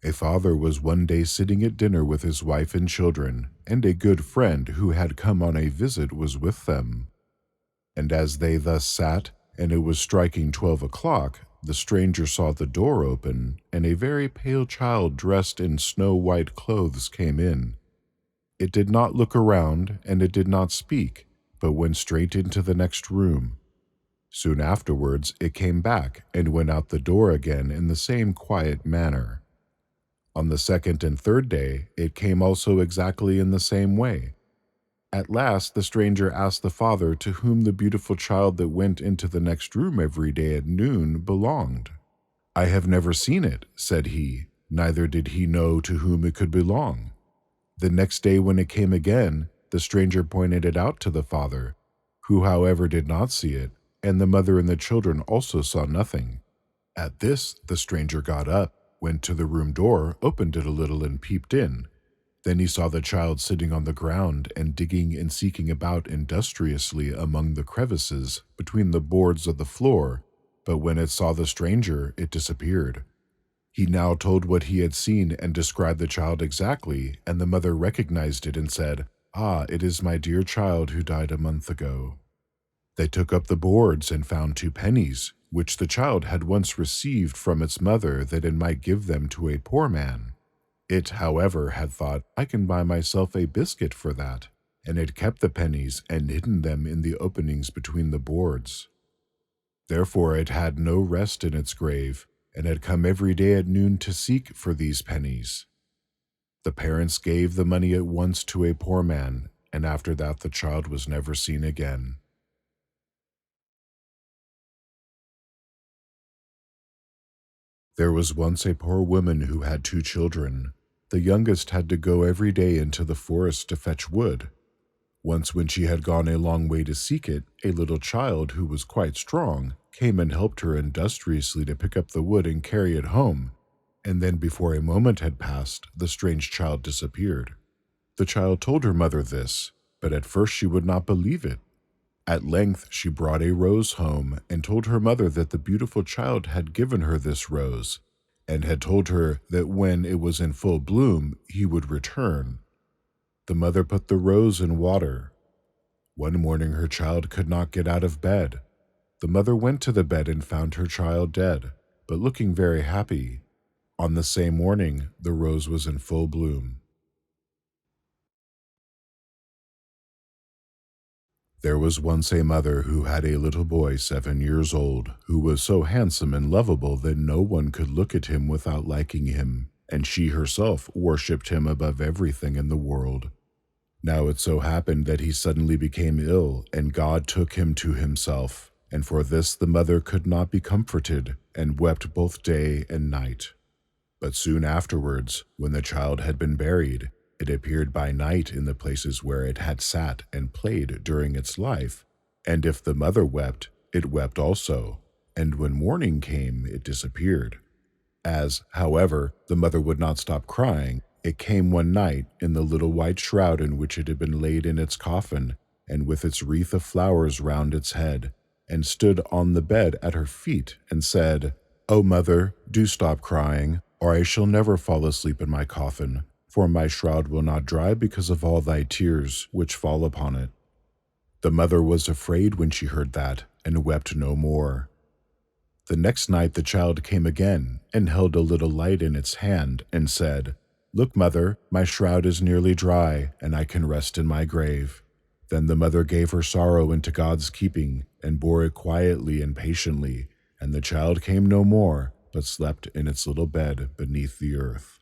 A father was one day sitting at dinner with his wife and children, and a good friend who had come on a visit was with them. And as they thus sat, and it was striking 12 o'clock, the stranger saw the door open, and a very pale child dressed in snow-white clothes came in. It did not look around, and it did not speak, but went straight into the next room. Soon afterwards it came back and went out the door again in the same quiet manner. On the second and third day it came also exactly in the same way. At last the stranger asked the father to whom the beautiful child that went into the next room every day at noon belonged. "I have never seen it," said he, neither did he know to whom it could belong. The next day when it came again, the stranger pointed it out to the father, who however did not see it, and the mother and the children also saw nothing. At this the stranger got up, went to the room door, opened it a little and peeped in. Then he saw the child sitting on the ground and digging and seeking about industriously among the crevices between the boards of the floor, but when it saw the stranger, it disappeared. He now told what he had seen and described the child exactly, and the mother recognized it and said, "Ah, it is my dear child who died a month ago." They took up the boards and found 2 pennies, which the child had once received from its mother that it might give them to a poor man. It, however, had thought, "I can buy myself a biscuit for that," and it kept the pennies and hidden them in the openings between the boards. Therefore it had no rest in its grave, and had come every day at noon to seek for these pennies. The parents gave the money at once to a poor man, and after that the child was never seen again. There was once a poor woman who had 2 children. The youngest had to go every day into the forest to fetch wood. Once when she had gone a long way to seek it, a little child who was quite strong came and helped her industriously to pick up the wood and carry it home, and then before a moment had passed, the strange child disappeared. The child told her mother this, but at first she would not believe it. At length she brought a rose home and told her mother that the beautiful child had given her this rose, and had told her that when it was in full bloom he would return. The mother put the rose in water. One morning her child could not get out of bed. The mother went to the bed and found her child dead, but looking very happy. On the same morning the rose was in full bloom. There was once a mother who had a little boy 7 years old, who was so handsome and lovable that no one could look at him without liking him, and she herself worshipped him above everything in the world. Now it so happened that he suddenly became ill, and God took him to himself, and for this the mother could not be comforted, and wept both day and night. But soon afterwards, when the child had been buried, it appeared by night in the places where it had sat and played during its life, and if the mother wept, it wept also, and when morning came, it disappeared. As, however, the mother would not stop crying, it came one night in the little white shroud in which it had been laid in its coffin, and with its wreath of flowers round its head, and stood on the bed at her feet, and said, "O mother, do stop crying, or I shall never fall asleep in my coffin, for my shroud will not dry because of all thy tears which fall upon it." The mother was afraid when she heard that, and wept no more. The next night the child came again, and held a little light in its hand, and said, "Look, mother, my shroud is nearly dry, and I can rest in my grave." Then the mother gave her sorrow into God's keeping, and bore it quietly and patiently, and the child came no more, but slept in its little bed beneath the earth.